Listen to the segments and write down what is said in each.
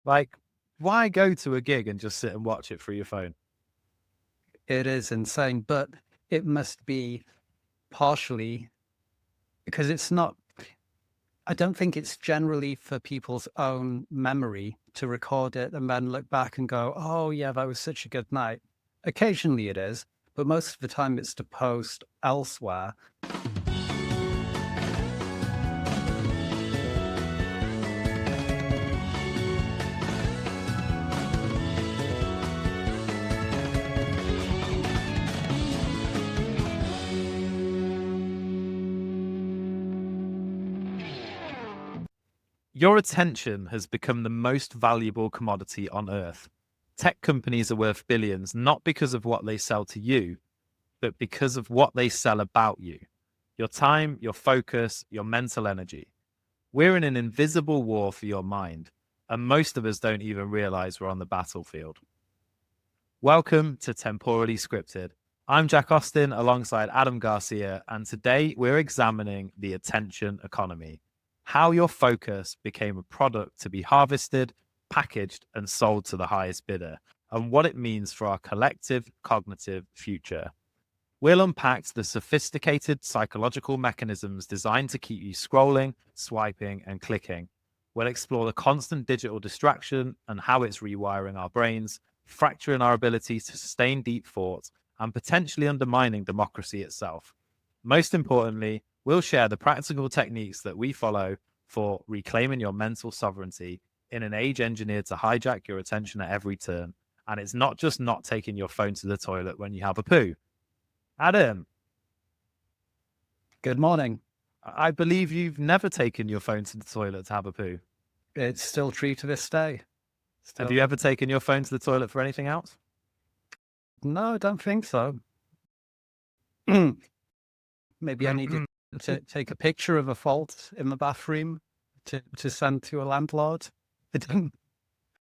Like, why go to a gig and just sit and watch it through your phone? It is insane, but it must be partially because it's not, I don't think it's generally for people's own memory to record it and then look back and go, oh, yeah, that was such a good night. Occasionally it is, but most of the time it's to post elsewhere. Your attention has become the most valuable commodity on earth. Tech companies are worth billions, not because of what they sell to you, but because of what they sell about you. Your time, your focus, your mental energy. We're in an invisible war for your mind, and most of us don't even realize we're on the battlefield. Welcome to Temporally Scripted. I'm Jack Austin alongside Adam Garcia, and today we're examining the attention economy, how your focus became a product to be harvested, packaged, and sold to the highest bidder, and what it means for our collective cognitive future. We'll unpack the sophisticated psychological mechanisms designed to keep you scrolling, swiping, and clicking. We'll explore the constant digital distraction and how it's rewiring our brains, fracturing our ability to sustain deep thought, and potentially undermining democracy itself. Most importantly, we'll share the practical techniques that we follow for reclaiming your mental sovereignty in an age engineered to hijack your attention at every turn. And it's not just not taking your phone to the toilet when you have a poo. Adam, Good morning. I believe you've never taken your phone to the toilet to have a poo. It's still true to this day. Have you ever taken your phone to the toilet for anything else? No, I don't think so. Maybe I needed to take a picture of a fault in the bathroom to send to a landlord. I didn't.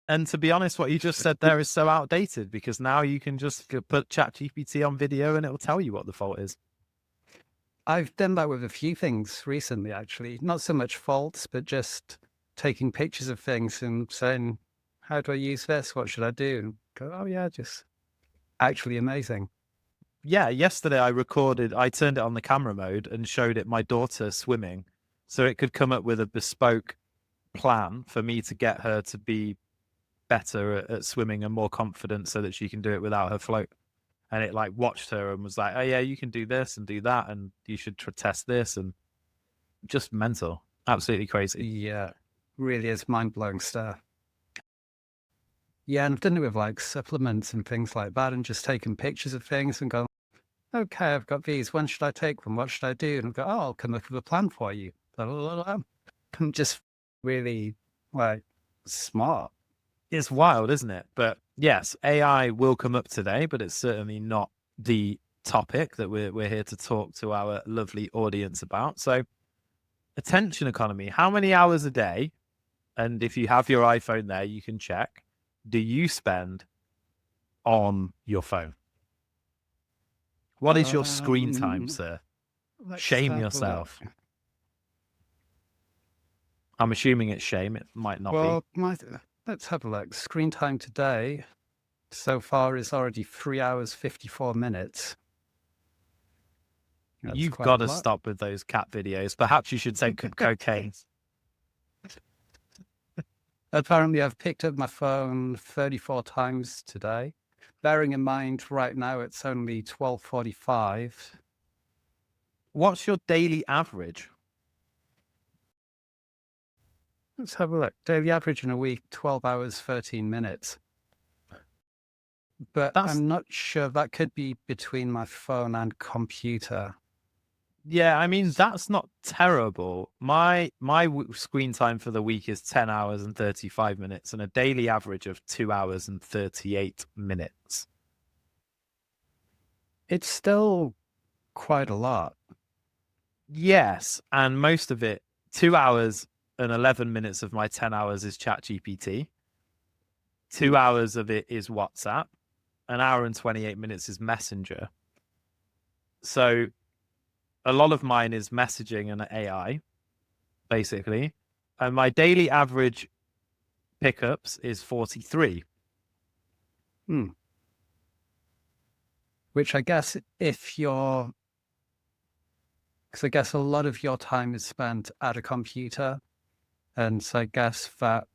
And to be honest, what you just said there is so outdated because now you can just put ChatGPT on video and it will tell you what the fault is. I've done that with a few things recently, actually. Not so much faults, but just taking pictures of things and saying, how do I use this? What should I do? And go, oh, yeah, just actually amazing. Yeah, yesterday I turned it on the camera mode and showed it my daughter swimming so it could come up with a bespoke plan for me to get her to be better at swimming and more confident so that she can do it without her float. And it like watched her and was like, oh yeah, you can do this and do that. And you should test this, and just mental, absolutely crazy. Yeah, really is mind-blowing stuff. Yeah, and I've done it with like supplements and things like that and just taking pictures of things and going, okay, I've got these. When should I take them? What should I do? And I go, oh, I'll come up with a plan for you. I'm just really like smart. It's wild, isn't it? But yes, AI will come up today, but it's certainly not the topic that we're here to talk to our lovely audience about. So, attention economy, how many hours a day, and if you have your iPhone there, you can check, do you spend on your phone? What is your screen time, sir? Let's Shame have a yourself. look. I'm assuming it's shame. It might not Well, let's have a look. Screen time today so far is already 3 hours, 54 minutes. be. That's You've quite got a to lot. stop with those cat videos. Perhaps you should take cocaine. Apparently, I've picked up my phone 34 times today. Bearing in mind, right now it's only 12:45. What's your daily average? Let's have a look. Daily average in a week, 12 hours, 13 minutes. But That's I'm not sure. That could be between my phone and computer. Yeah, I mean that's not terrible. My screen time for the week is 10 hours and 35 minutes and a daily average of 2 hours and 38 minutes. It's still quite a lot. Yes, and most of it 2 hours and 11 minutes of my 10 hours is ChatGPT. 2 hours of it is WhatsApp. An hour and 28 minutes is Messenger. So a lot of mine is messaging and AI, basically. And my daily average pickups is 43. Which I guess because I guess a lot of your time is spent at a computer. And so I guess that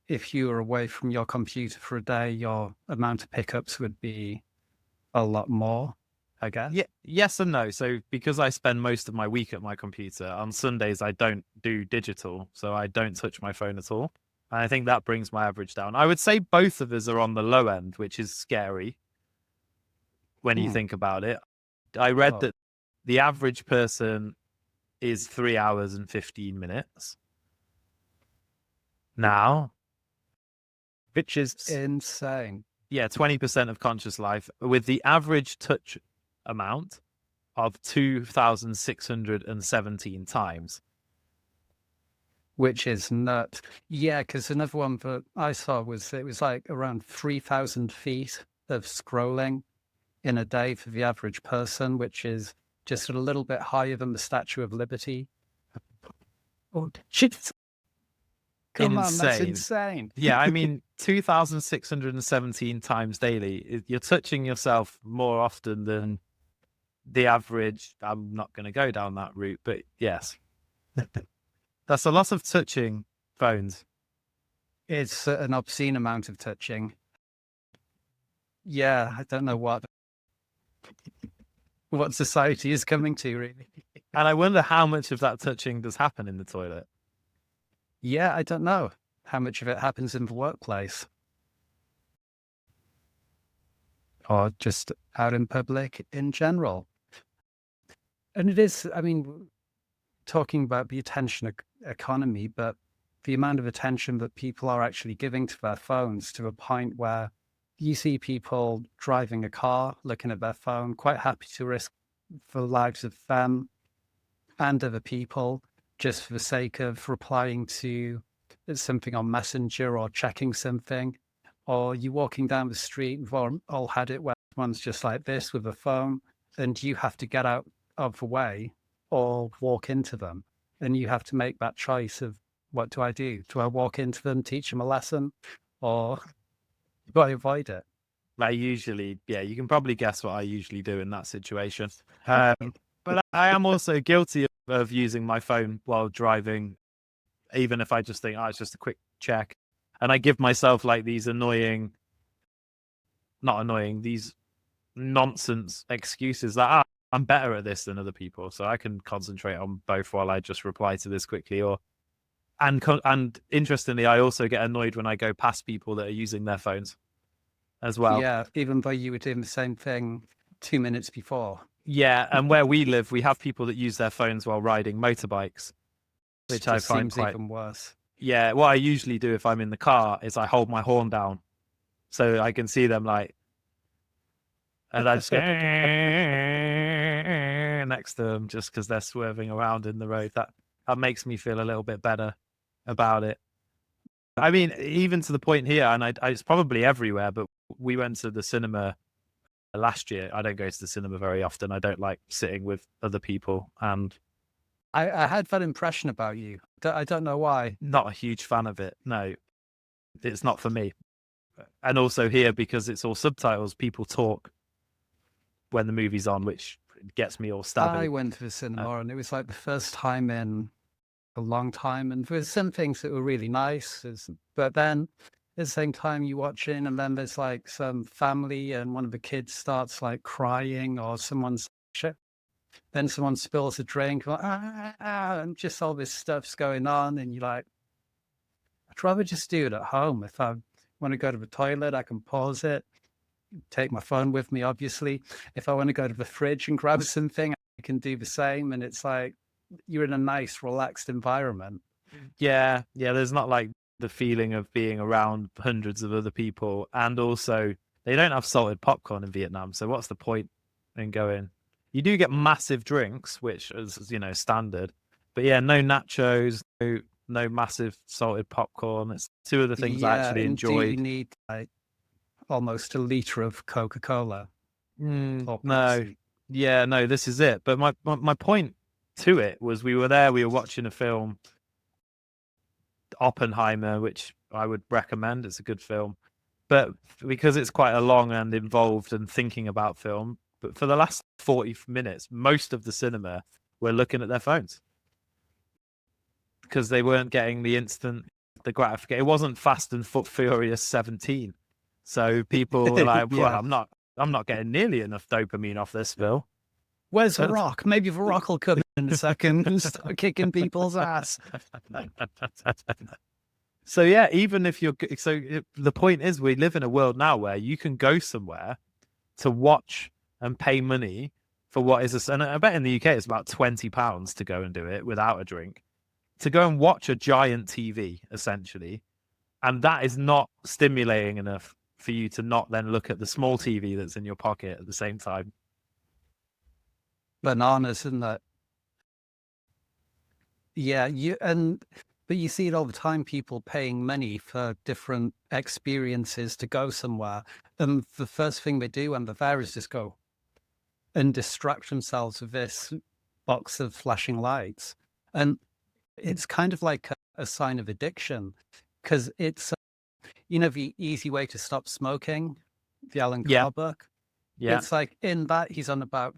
if you were away from your computer for a day, your amount of pickups would be a lot more, I guess. Yeah, yes and no. So because I spend most of my week at my computer, on Sundays I don't do digital, so I don't touch my phone at all. And I think that brings my average down. I would say both of us are on the low end, which is scary when you think about it. I read that the average person is 3 hours and 15 minutes now, which is insane. Yeah, 20% of conscious life, with the average touch amount of 2,617 times. Which is nuts. Yeah, because another one that I saw was like around 3,000 feet of scrolling in a day for the average person, which is just a little bit higher than the Statue of Liberty. Oh, shit. Come on, that's insane. Yeah, I mean, 2,617 times daily. You're touching yourself more often than the average. I'm not going to go down that route, but yes. That's a lot of touching phones. It's an obscene amount of touching. Yeah, I don't know what society is coming to, really. And I wonder how much of that touching does happen in the toilet. Yeah, I don't know how much of it happens in the workplace or just out in public in general. And it is, I mean, talking about the attention economy, but the amount of attention that people are actually giving to their phones to a point where you see people driving a car, looking at their phone, quite happy to risk the lives of them and other people just for the sake of replying to something on Messenger or checking something. Or you walking down the street, we've all had it where one's just like this with a phone and you have to get out of the way or walk into them. And you have to make that choice of, what do I do? Do I walk into them, teach them a lesson, or do I avoid it? I usually, you can probably guess what I usually do in that situation. But I am also guilty of using my phone while driving, even if I just think, it's just a quick check. And I give myself like these these nonsense excuses that I'm better at this than other people, so I can concentrate on both while I just reply to this quickly. And interestingly, I also get annoyed when I go past people that are using their phones as well. Yeah, even though you were doing the same thing 2 minutes before. Yeah, and where we live, we have people that use their phones while riding motorbikes, which I find seems even worse. Yeah, what I usually do if I'm in the car is I hold my horn down so I can see them, like, and I just go next to them just because they're swerving around in the road. That makes me feel a little bit better about it. I mean, even to the point here, and it's probably everywhere, but we went to the cinema last year. I don't go to the cinema very often. I don't like sitting with other people, and I had that impression about you. I don't know why. Not a huge fan of it. No, it's not for me. And also here, because it's all subtitles, people talk when the movie's on, which gets me all stabby. I went to the cinema and it was like the first time in a long time, and there were some things that were really nice, but then at the same time you watching, and then there's like some family and one of the kids starts like crying, or then someone spills a drink, and just all this stuff's going on, and you're like, I'd rather just do it at home. If I want to go to the toilet, I can pause it, take my phone with me, obviously. If I want to go to the fridge and grab something, I can do the same. And it's like, you're in a nice, relaxed environment. Yeah, there's not like the feeling of being around hundreds of other people. And also, they don't have salted popcorn in Vietnam. So what's the point in going? You do get massive drinks, which is, standard. But yeah, no nachos, no massive salted popcorn. It's two of the things I actually enjoyed. You need like almost a liter of Coca-Cola. No, this is it. But my point to it was, we were there, we were watching a film, Oppenheimer, which I would recommend. It's a good film. But because it's quite a long and involved and thinking about film, but for the last 40 minutes, most of the cinema were looking at their phones because they weren't getting the gratification. It wasn't Fast and Furious 17. So people were like, well, Yeah. I'm not getting nearly enough dopamine off this film. Where's The Rock? Maybe The Rock will come in a second and start kicking people's ass. So yeah, even if the point is, we live in a world now where you can go somewhere to watch and pay money for what is and I bet in the UK it's about £20 to go and do it without a drink, to go and watch a giant TV essentially, and that is not stimulating enough for you to not then look at the small TV that's in your pocket at the same time. Bananas, isn't that? Yeah, but you see it all the time, people paying money for different experiences to go somewhere. And the first thing they do when they're there is just go and distract themselves with this box of flashing lights. And it's kind of like a sign of addiction, because it's, the easy way to stop smoking, the Alan Yeah. Carr book. Yeah. It's like in that he's on about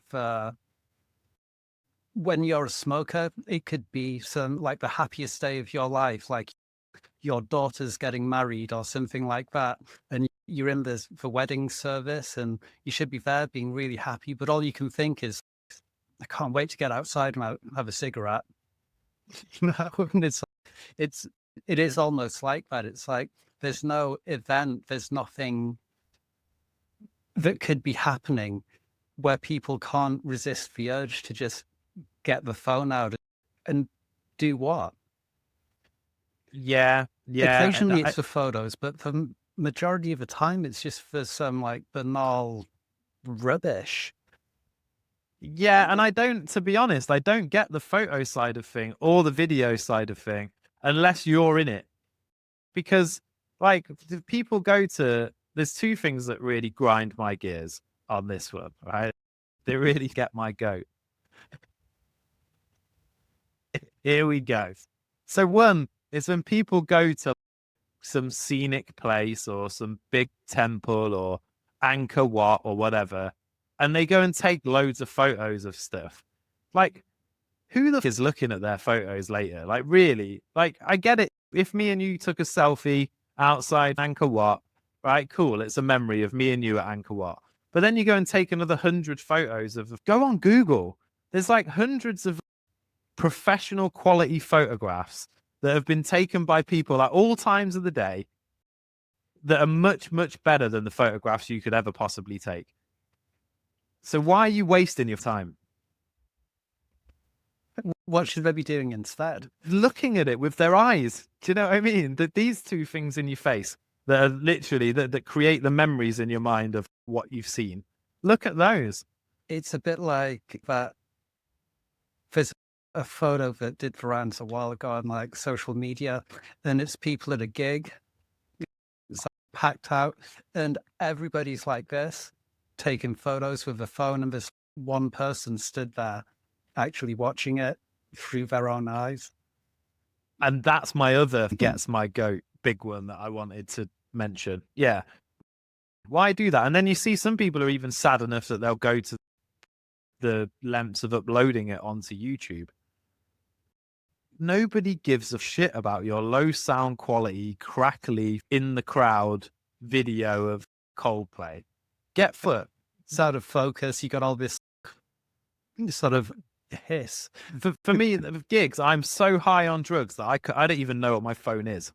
when you're a smoker, it could be like the happiest day of your life, like your daughter's getting married or something like that, and you're in the wedding service and you should be there being really happy, but all you can think is, I can't wait to get outside and have a cigarette. And it is almost like that. It's like there's no event, there's nothing that could be happening where people can't resist the urge to just get the phone out and do what? Yeah. Occasionally it's for photos, but the majority of the time it's just for some like banal rubbish. Yeah, and to be honest, I don't get the photo side of thing or the video side of thing unless you're in it. Because like people there's two things that really grind my gears on this one, right? They really get my goat. Here we go. So one is when people go to some scenic place or some big temple or Angkor Wat or whatever, and they go and take loads of photos of stuff. Like, who the f is looking at their photos later? Like, really? Like, I get it. If me and you took a selfie outside Angkor Wat, right? Cool. It's a memory of me and you at Angkor Wat. But then you go and take another 100 photos go on Google. There's like hundreds of professional quality photographs that have been taken by people at all times of the day that are much, much better than the photographs you could ever possibly take. So why are you wasting your time? What should they be doing instead? Looking at it with their eyes. Do you know what I mean? That these two things in your face that are literally that create the memories in your mind of what you've seen. Look at those. It's a bit like that. There's a photo that did the rounds a while ago on like social media, and it's people at a gig. It's like packed out, and everybody's like this, taking photos with a phone, and there's one person stood there actually watching it through their own eyes. And that's my other gets my goat big one that I wanted to mention. Yeah. Why do that? And then you see some people are even sad enough that they'll go to the lengths of uploading it onto YouTube. Nobody gives a shit about your low sound quality, crackly, in the crowd video of Coldplay. Get foot. It's out of focus. You got all this sort of hiss. For me, with gigs, I'm so high on drugs that I don't even know what my phone is.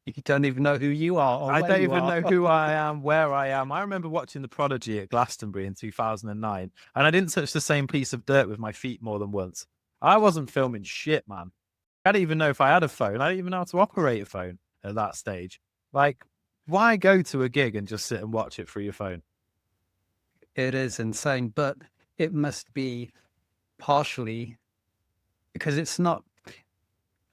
You don't even know who you are. Or I where don't you even are. know who I am, where I am. I remember watching The Prodigy at Glastonbury in 2009, and I didn't touch the same piece of dirt with my feet more than once. I wasn't filming shit, man. I don't even know if I had a phone. I don't even know how to operate a phone at that stage. Like, why go to a gig and just sit and watch it through your phone? It is insane, but it must be partially because it's not.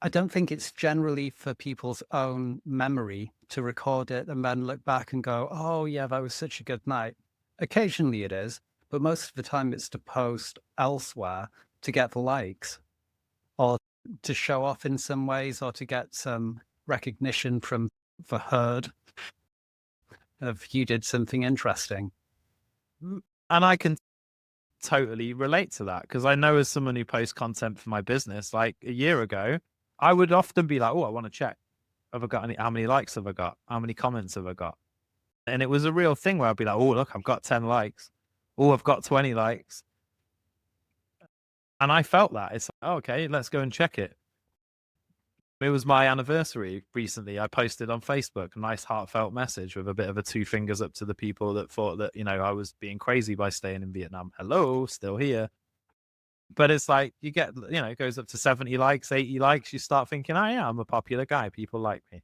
I don't think it's generally for people's own memory to record it and then look back and go, oh, yeah, that was such a good night. Occasionally it is, but most of the time it's to post elsewhere to get the likes or to show off in some ways or to get some recognition from the herd of you did something interesting. And I can totally relate to that, because I know, as someone who posts content for my business, like a year ago, I would often be like, oh, I want to check, have I got any, how many likes have I got, how many comments have I got? And it was a real thing where I'd be like, oh, look, I've got 10 likes, oh, I've got 20 likes. And I felt that it's like, oh, okay, let's go and check it. It was my anniversary recently. I posted on Facebook a nice heartfelt message with a bit of a 2 fingers up to the people that thought that, you know, I was being crazy by staying in Vietnam. Hello, still here. But it's like, you get, you know, it goes up to 70 likes, 80 likes. You start thinking, oh yeah, I'm a popular guy. People like me.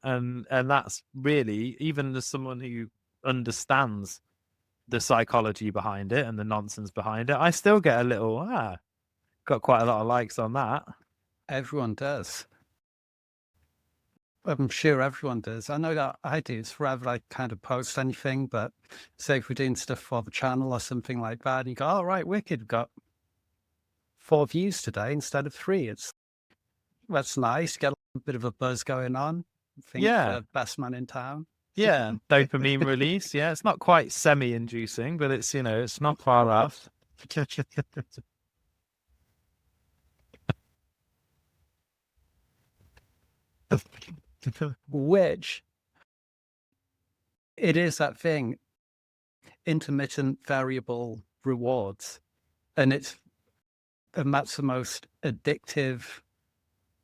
And that's really, even as someone who understands the psychology behind it and the nonsense behind it, I still get a little, got quite a lot of likes on that. Everyone does. I'm sure everyone does. I know that I do. It's forever I kind of post anything, but say if we're doing stuff for the channel or something like that, and you go, oh, right, wicked, got 4 views today instead of 3. That's nice. Get a bit of a buzz going on. Think Yeah. best man in town. Yeah. Dopamine release. Yeah. It's not quite semi-inducing, but it's, you know, it's not far off. Which it is that thing, intermittent variable rewards. And that's the most addictive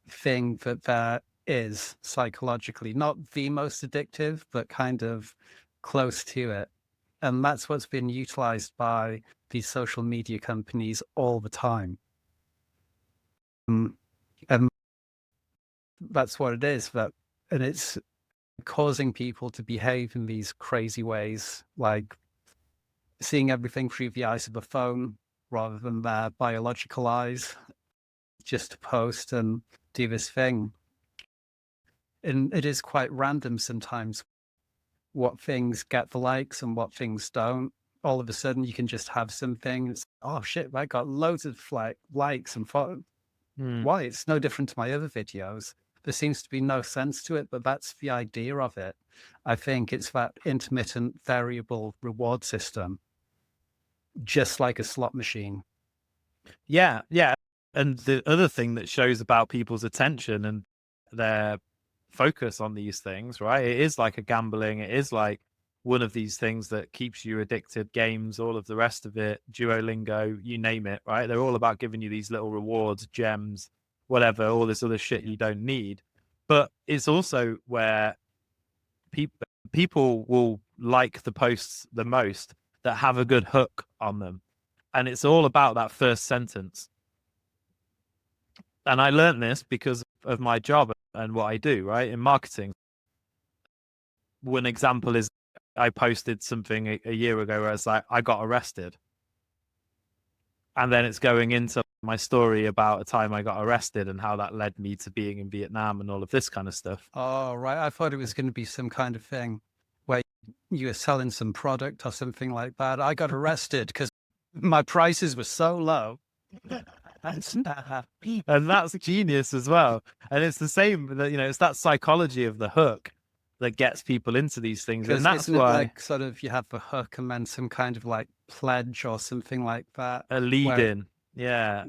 thing that there is psychologically. Not the most addictive, but kind of close to it. And that's what's been utilized by these social media companies all the time. And that's what it is. And it's causing people to behave in these crazy ways, like seeing everything through the eyes of a phone rather than their biological eyes, just to post and do this thing. And it is quite random sometimes what things get the likes and what things don't. All of a sudden, you can just have something. It's, oh shit, I got loads of likes and why? It's no different to my other videos. There seems to be no sense to it, but that's the idea of it. I think it's that intermittent variable reward system, just like a slot machine. Yeah. Yeah. And the other thing that shows about people's attention and their focus on these things, right? It is like a gambling. It is like one of these things that keeps you addicted, games, all of the rest of it, Duolingo, you name it, right? They're all about giving you these little rewards, gems, whatever, all this other shit you don't need. But it's also where people will like the posts the most that have a good hook on them. And it's all about that first sentence. And I learned this because of my job and what I do, right? In marketing. One example is I posted something a year ago where it's like, I got arrested. And then it's going into my story about a time I got arrested and how that led me to being in Vietnam and all of this kind of stuff. Oh, right. I thought it was going to be some kind of thing where you were selling some product or something like that. I got arrested because my prices were so low. And that's genius as well. And it's the same that, you know, it's that psychology of the hook that gets people into these things. And that's isn't why, it like sort of you have the hook and then some kind of like pledge or something like that, a lead in. Yeah.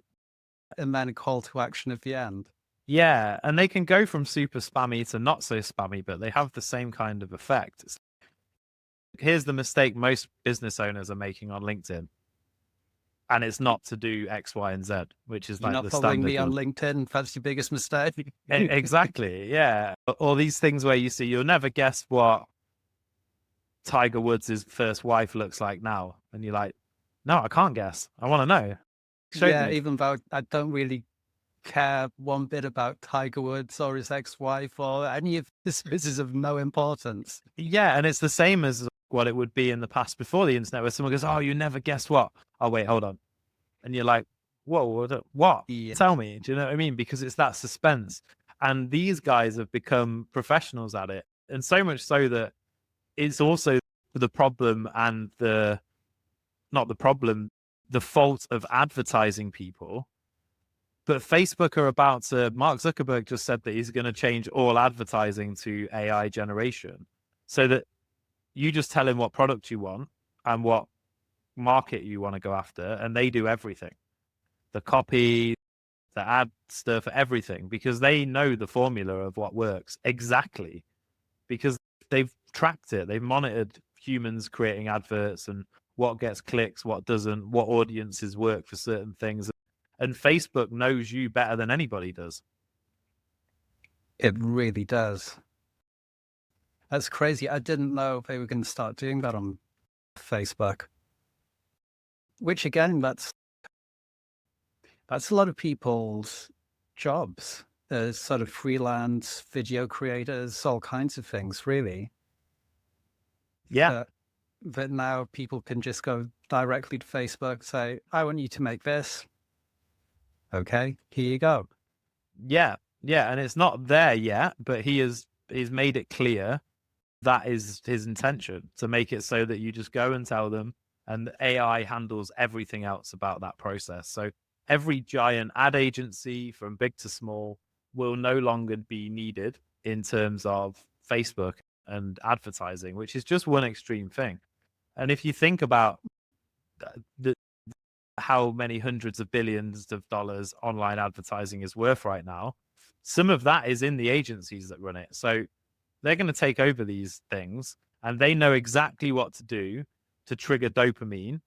and then a call to action at the end. Yeah. And they can go from super spammy to not so spammy, but they have the same kind of effect. Here's the mistake most business owners are making on LinkedIn. And it's not to do X, Y, and Z, which is like the standard. You're not following me on LinkedIn. That's your biggest mistake. Exactly. Yeah. All these things where you see, you'll never guess what Tiger Woods' first wife looks like now. And you're like, no, I can't guess. I want to know. Show me. Even though I don't really care one bit about Tiger Woods or his ex-wife or any of this. This is of no importance. Yeah. And it's the same as what it would be in the past before the internet, where someone goes, oh, you never guess what? Oh, wait, hold on. And you're like, whoa, what? Yeah. Tell me. Do you know what I mean? Because it's that suspense. And these guys have become professionals at it. And so much so that it's also the problem and not the problem, the fault of advertising people But Facebook are about to, Mark Zuckerberg just said that he's going to change all advertising to AI generation so that you just tell him what product you want and what market you want to go after, and they do everything. The copy, the ad stuff, everything, because they know the formula of what works exactly, because they've tracked it. They've monitored humans creating adverts and what gets clicks, what doesn't, what audiences work for certain things. And Facebook knows you better than anybody does. It really does. That's crazy. I didn't know they were going to start doing that on Facebook. Which again, that's a lot of people's jobs. There's sort of freelance video creators, all kinds of things, really. Yeah. But now people can just go directly to Facebook, say, I want you to make this. Okay, here you go. Yeah. Yeah. And it's not there yet, but he's made it clear that is his intention, to make it so that you just go and tell them, and the AI handles everything else about that process. So every giant ad agency from big to small will no longer be needed in terms of Facebook and advertising, which is just one extreme thing. And if you think about the, how many hundreds of billions of dollars online advertising is worth right now, some of that is in the agencies that run it. So they're going to take over these things, and they know exactly what to do to trigger dopamine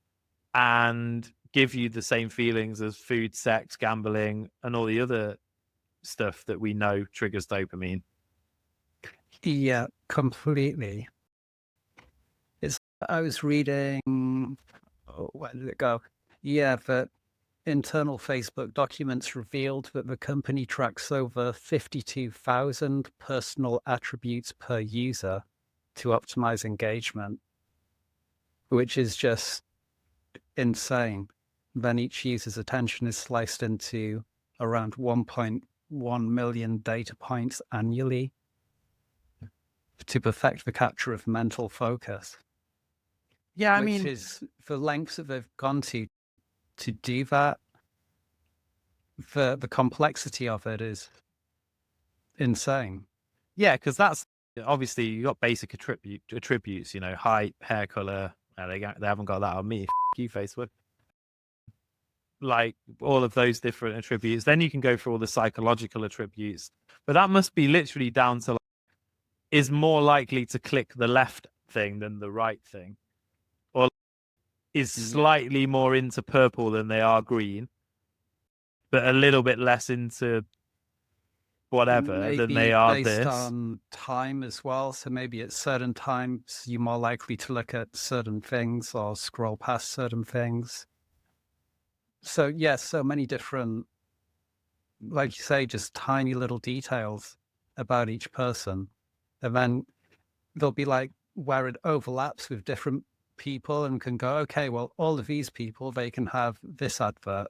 and give you the same feelings as food, sex, gambling, and all the other stuff that we know triggers dopamine. Yeah, completely. I was reading, where did it go? Yeah, that internal Facebook documents revealed that the company tracks over 52,000 personal attributes per user to optimize engagement, which is just insane. Then each user's attention is sliced into around 1.1 million data points annually to perfect the capture of mental focus. Yeah, I which mean, is the lengths that they've gone to do that. The complexity of it is insane. yeah, because that's obviously you got basic attributes, height, hair color. They haven't got that on me. You, Facebook. Like all of those different attributes. Then you can go for all the psychological attributes, but that must be literally down to is more likely to click the left thing than the right thing, or is slightly more into purple than they are green, but a little bit less into whatever maybe than they are based this. on time as well. So maybe at certain times you're more likely to look at certain things or scroll past certain things. So yes, so many different, like you say, just tiny little details about each person. And then there'll be like where it overlaps with different people and can go, okay, well, all of these people, they can have this advert.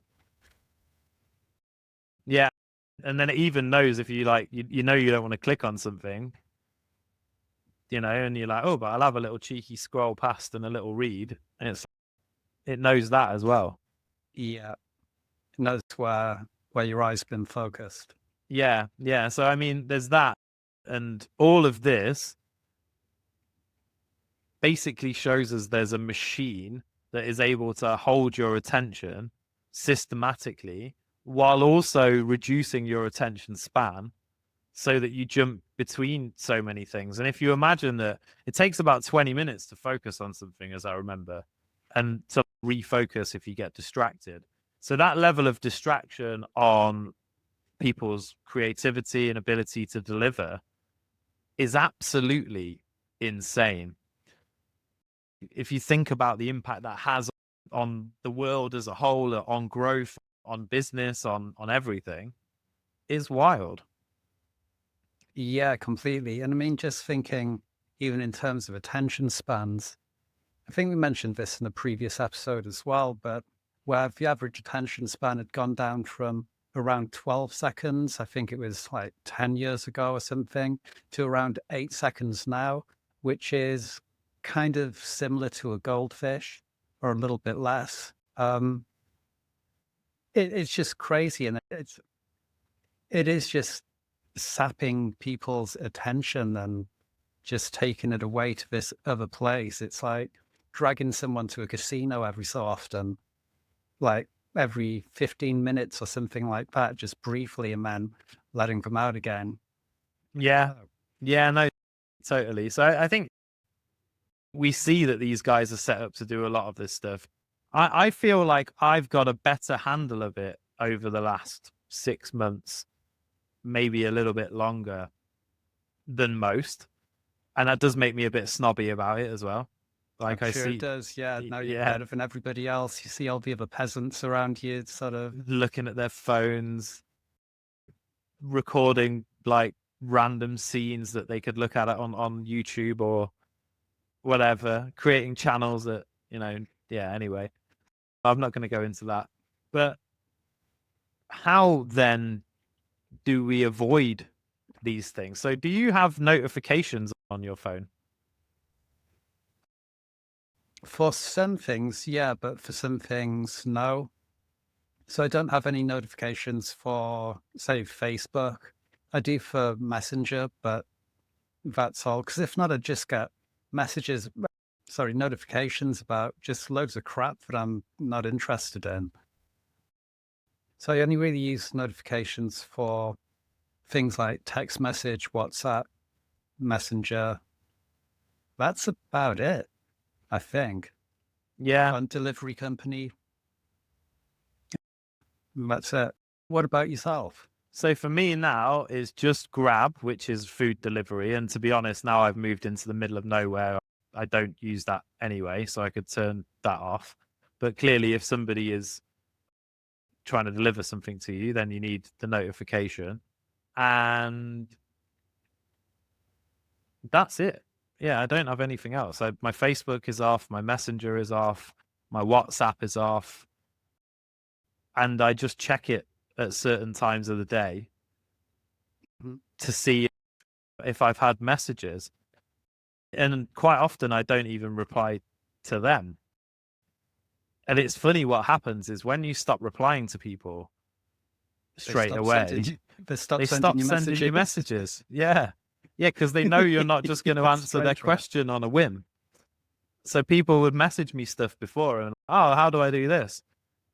Yeah. And then it even knows if you like, you know, you don't want to click on something, and you're like, oh, but I'll have a little cheeky scroll past and a little read. And it knows that as well. Yeah. It knows where your eyes been focused. Yeah. Yeah. So, I mean, there's that. And all of this basically shows us there's a machine that is able to hold your attention systematically while also reducing your attention span so that you jump between so many things. And if you imagine that it takes about 20 minutes to focus on something, as I remember, and to refocus if you get distracted. So that level of distraction on people's creativity and ability to deliver is absolutely insane. If you think about the impact that has on the world as a whole, on growth, on business, on everything, is wild. Yeah, completely. And I mean, just thinking, even in terms of attention spans, I think we mentioned this in a previous episode as well, but where the average attention span had gone down from around 12 seconds, I think it was like 10 years ago or something, to around 8 seconds now, which is kind of similar to a goldfish or a little bit less. it's just crazy, and it is just sapping people's attention and just taking it away to this other place. It's like dragging someone to a casino every so often, like every 15 minutes or something like that, just briefly, and then letting them out again. Yeah. Yeah, no, totally. So I think we see that these guys are set up to do a lot of this stuff. I feel like I've got a better handle of it over the last 6 months, maybe a little bit longer than most. And that does make me a bit snobby about it as well. Like I'm I sure it see, does. Yeah, now you're yeah, better than everybody else. You see all the other peasants around you, sort of. looking at their phones, recording like random scenes that they could look at it on YouTube or whatever, creating channels that, yeah, anyway. I'm not going to go into that. But how then do we avoid these things? So do you have notifications on your phone? For some things, yeah, but for some things, no. So I don't have any notifications for, say, Facebook. I do for Messenger, but that's all. Because if not, I just get messages, notifications about just loads of crap that I'm not interested in. So I only really use notifications for things like text message, WhatsApp, Messenger. That's about it, I think. Yeah. On delivery company, that's it. What about yourself? So for me now is just Grab, which is food delivery. And to be honest, now I've moved into the middle of nowhere. I don't use that anyway, so I could turn that off. But clearly, if somebody is trying to deliver something to you, then you need the notification. And that's it. Yeah, I don't have anything else. My Facebook is off, my Messenger is off, my WhatsApp is off, and I just check it at certain times of the day to see if I've had messages. And quite often I don't even reply to them. And it's funny what happens is when you stop replying to people straight away, They stop they sending stop you sending you messages. messages. Yeah. Yeah, because they know you're not just going to answer their Strange, right? question on a whim. So people would message me stuff before and, oh, how do I do this?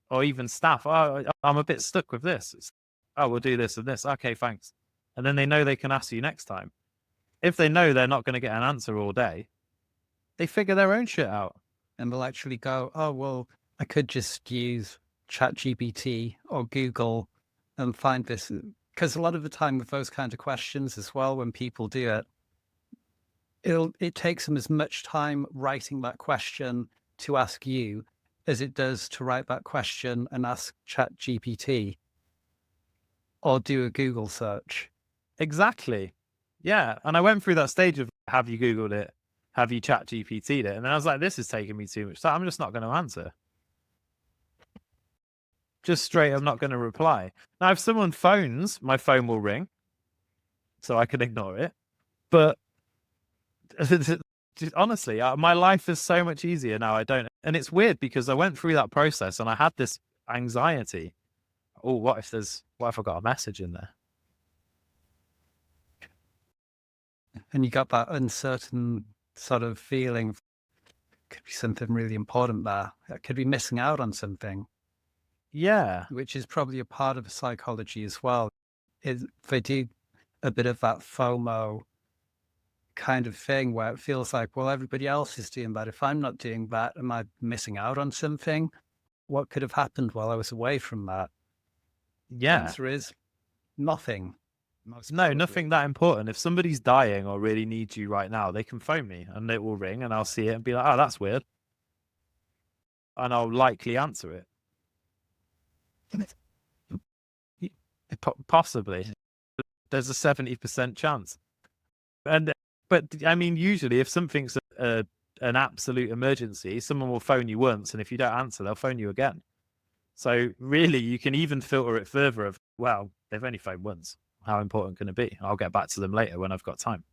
Or even staff, oh, I'm a bit stuck with this. Oh, we'll do this and this. Okay, thanks. And then they know they can ask you next time. If they know they're not going to get an answer all day, they figure their own shit out. And they'll actually go, oh, well, I could just use ChatGPT or Google and find this. Because a lot of the time with those kind of questions as well, when people do it, it takes them as much time writing that question to ask you as it does to write that question and ask ChatGPT or do a Google search. Exactly. Yeah. And I went through that stage of have you Googled it? Have you chat GPT'd it? And then I was like, this is taking me too much time. I'm just not going to answer. Just straight, I'm not going to reply. Now, if someone phones, my phone will ring. So I can ignore it. But honestly, my life is so much easier now. I don't. And it's weird because I went through that process and I had this anxiety. Oh, what if I got a message in there? And you got that uncertain sort of feeling. Could be something really important there. That could be missing out on something. Yeah. Which is probably a part of psychology as well. They do a bit of that FOMO kind of thing where it feels like, well, everybody else is doing that. If I'm not doing that, am I missing out on something? What could have happened while I was away from that? Yeah. The answer is nothing. No, nothing that important. If somebody's dying or really needs you right now, they can phone me and it will ring and I'll see it and be like, oh, that's weird. And I'll likely answer it. Possibly. There's a 70% chance. But I mean, usually if something's an absolute emergency, someone will phone you once. And if you don't answer, they'll phone you again. So really, you can even filter it further of, well, they've only phoned once. How important can it be? I'll get back to them later when I've got time.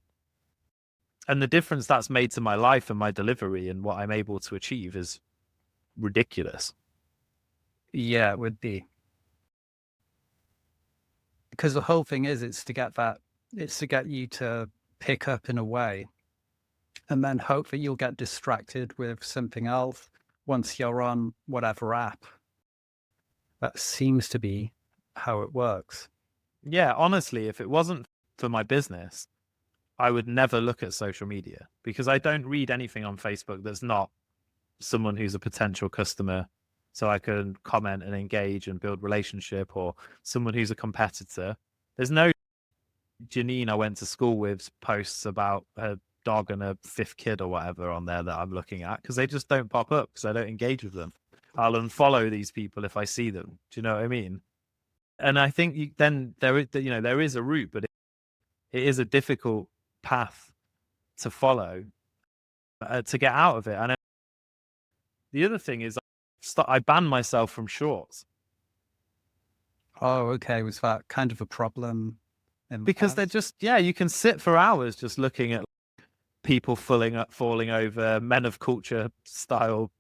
And the difference that's made to my life and my delivery and what I'm able to achieve is ridiculous. Yeah, it would be. because the whole thing is it's to get you to pick up in a way, and then hope that you'll get distracted with something else once you're on whatever app. That seems to be how it works. Yeah, honestly, if it wasn't for my business, I would never look at social media because I don't read anything on Facebook that's not someone who's a potential customer, so I can comment and engage and build relationship, or someone who's a competitor. There's no Janine I went to school with posts about her dog and her fifth kid or whatever on there that I'm looking at, because they just don't pop up because I don't engage with them. I'll unfollow these people if I see them. Do you know what I mean? And I think then there is a route, but it is a difficult path to follow to get out of it. And the other thing is, I banned myself from shorts. Oh, okay. Was that kind of a problem? Because they're just, yeah, you can sit for hours just looking at people falling over, men of culture style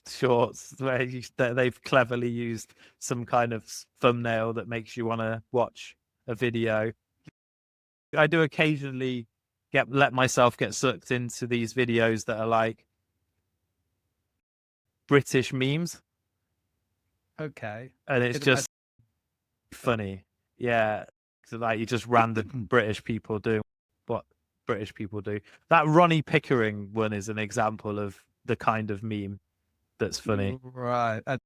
shorts where they've cleverly used some kind of thumbnail that makes you want to watch a video. I do occasionally let myself get sucked into these videos that are like British memes. Okay. And it's just funny. Yeah. So like you just random British people doing what British people do. That Ronnie Pickering one is an example of the kind of meme that's funny. Right. I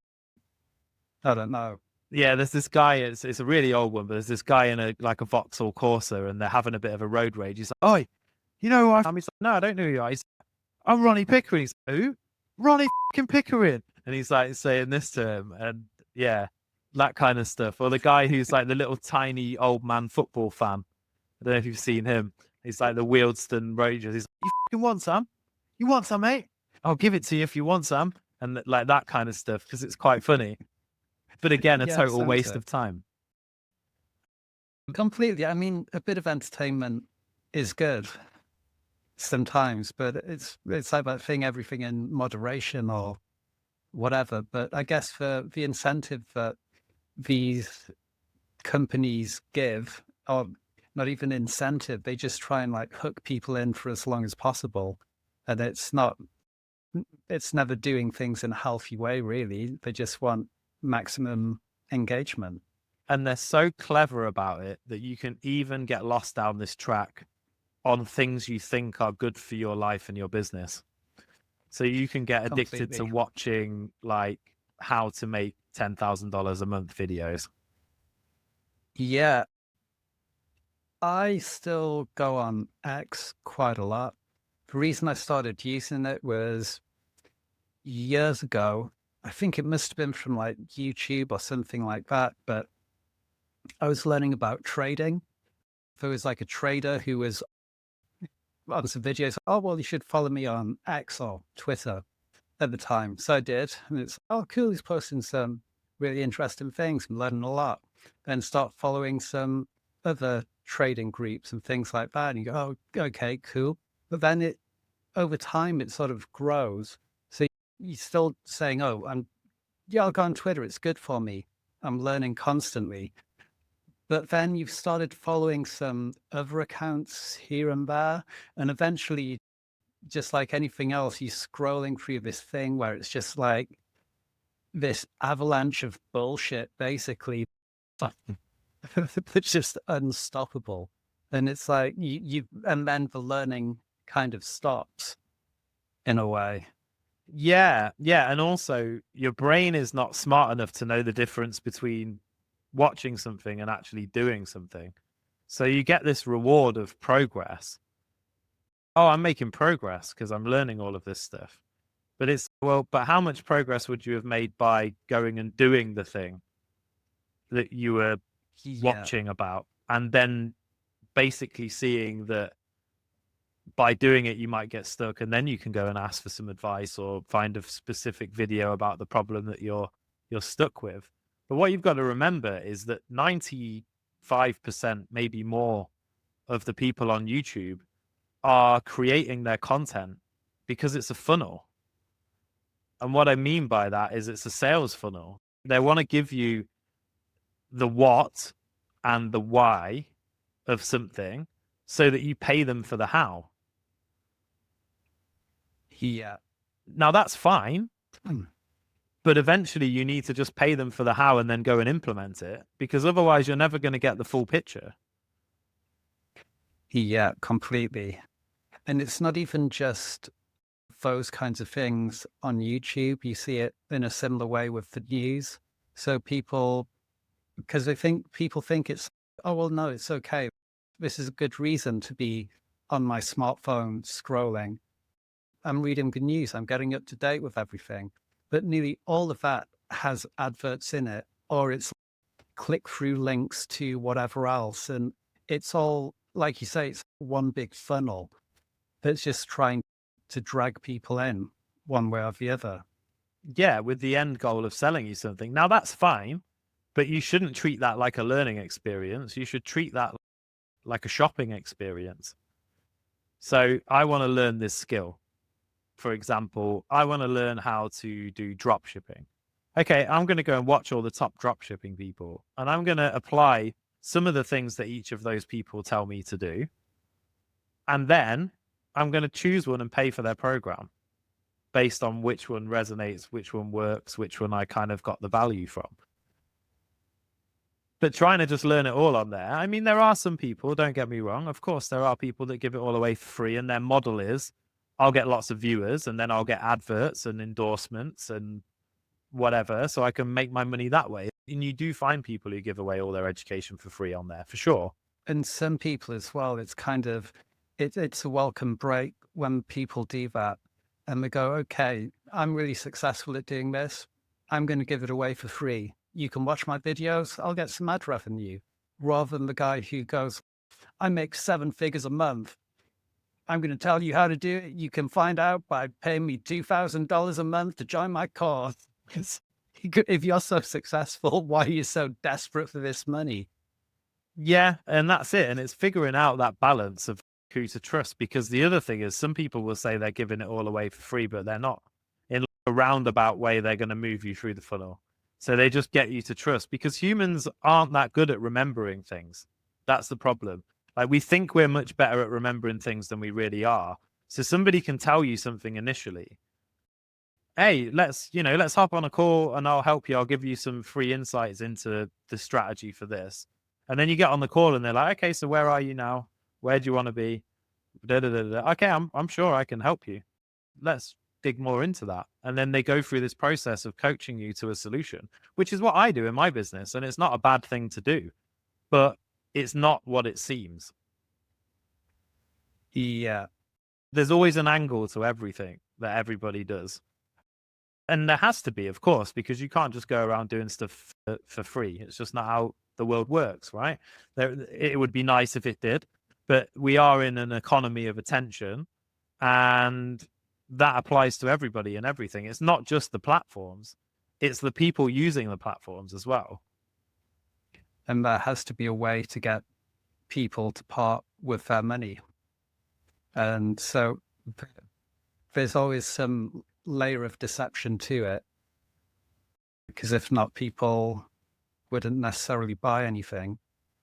don't know. Yeah, there's this guy, it's a really old one, but there's this guy in a Vauxhall Corsa and they're having a bit of a road rage. He's like, "Oi, you know who I am?" He's like, "No, I don't know who you are." He's like, "I'm Ronnie Pickering." He's like, "Who?" "Ronnie fucking Pickering." And he's like saying this to him, and yeah, that kind of stuff. Or the guy who's like the little tiny old man football fan. I don't know if you've seen him. He's like the Wealdstone Rangers. He's like, "You fucking want some? You want some, mate? I'll give it to you if you want some." And like that kind of stuff, because it's quite funny. But again, a total waste of time. Completely. I mean, a bit of entertainment is good sometimes, but it's like that thing, everything in moderation or whatever. But I guess for the incentive that these companies give, or not even incentive, they just try and like hook people in for as long as possible. And it's never doing things in a healthy way, really. They just want maximum engagement. And they're so clever about it that you can even get lost down this track on things you think are good for your life and your business. So you can get addicted to watching like how to make $10,000 a month videos. Yeah. I still go on X quite a lot. The reason I started using it was years ago. I think it must have been from like YouTube or something like that, but I was learning about trading. There was like a trader who was on some videos. "Oh, well, you should follow me on X or Twitter" at the time. So I did. And it's, "Oh, cool. He's posting some really interesting things. I'm learning a lot." Then start following some other trading groups and things like that. And you go, "Oh, okay, cool." But then over time, it sort of grows. So you're still saying, "Oh, I'll go on Twitter. It's good for me. I'm learning constantly." But then you've started following some other accounts here and there. And eventually, just like anything else, you're scrolling through this thing where it's just like this avalanche of bullshit, basically. It's just unstoppable. And it's like and then the learning kind of stops in a way. Yeah. And also your brain is not smart enough to know the difference between watching something and actually doing something. So you get this reward of progress. Oh, I'm making progress because I'm learning all of this stuff. But but how much progress would you have made by going and doing the thing that you were watching about, and then basically seeing that by doing it you might get stuck, and then you can go and ask for some advice or find a specific video about the problem that you're stuck with. But what you've got to remember is that 95%, maybe more, of the people on YouTube are creating their content because it's a funnel. And what I mean by that is it's a sales funnel. They want to give you the what and the why of something so that you pay them for the how. Yeah. Now that's fine, but eventually you need to just pay them for the how and then go and implement it, because otherwise you're never going to get the full picture. Yeah, completely. And it's not even just those kinds of things on YouTube. You see it in a similar way with the news. So because people think it's, oh, well, no, it's okay. This is a good reason to be on my smartphone scrolling. I'm reading the news. I'm getting up to date with everything. But nearly all of that has adverts in it, or it's click through links to whatever else. And it's all, like you say, it's one big funnel that's just trying to drag people in one way or the other. Yeah, with the end goal of selling you something. Now that's fine, but you shouldn't treat that like a learning experience. You should treat that like a shopping experience. So I want to learn this skill. For example, I want to learn how to do drop shipping. Okay, I'm going to go and watch all the top drop shipping people, and I'm going to apply some of the things that each of those people tell me to do. And then I'm going to choose one and pay for their program based on which one resonates, which one works, which one I kind of got the value from. But trying to just learn it all on there. I mean, there are some people, don't get me wrong. Of course, there are people that give it all away for free, and their model is I'll get lots of viewers and then I'll get adverts and endorsements and whatever, so I can make my money that way. And you do find people who give away all their education for free on there, for sure. And some people as well, it's kind of, it's a welcome break when people do that. And they go, okay, I'm really successful at doing this. I'm going to give it away for free. You can watch my videos. I'll get some ad revenue. Rather than the guy who goes, I make 7 figures a month. I'm going to tell you how to do it. You can find out by paying me $2,000 a month to join my course. If you're so successful, why are you so desperate for this money? Yeah, and that's it. And it's figuring out that balance of who to trust, because the other thing is some people will say they're giving it all away for free, but they're not. In a roundabout way, they're going to move you through the funnel. So they just get you to trust, because humans aren't that good at remembering things. That's the problem. Like, we think we're much better at remembering things than we really are. So somebody can tell you something initially. Hey, let's hop on a call and I'll help you. I'll give you some free insights into the strategy for this. And then you get on the call and they're like, okay, so where are you now? Where do you want to be? Da, da, da, da. Okay, I'm sure I can help you. Let's dig more into that. And then they go through this process of coaching you to a solution, which is what I do in my business. And it's not a bad thing to do, but it's not what it seems. Yeah. There's always an angle to everything that everybody does. And there has to be, of course, because you can't just go around doing stuff for free. It's just not how the world works, right? It would be nice if it did, but we are in an economy of attention, and that applies to everybody and everything. It's not just the platforms, it's the people using the platforms as well. And there has to be a way to get people to part with their money. And so there's always some layer of deception to it, because if not, people wouldn't necessarily buy anything.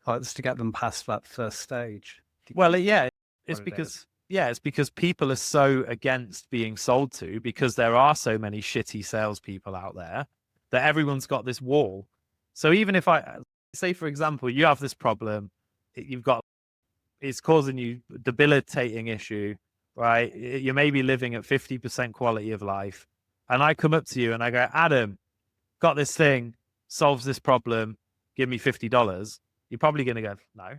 Or it's to get them past that first stage. Well, yeah, it's because people are so against being sold to, because there are so many shitty salespeople out there, that everyone's got this wall. So even if I say, for example, you have this problem, it's causing you a debilitating issue, right? You may be living at 50% quality of life. And I come up to you and I go, Adam, got this thing, solves this problem, give me $50. You're probably going to go, no.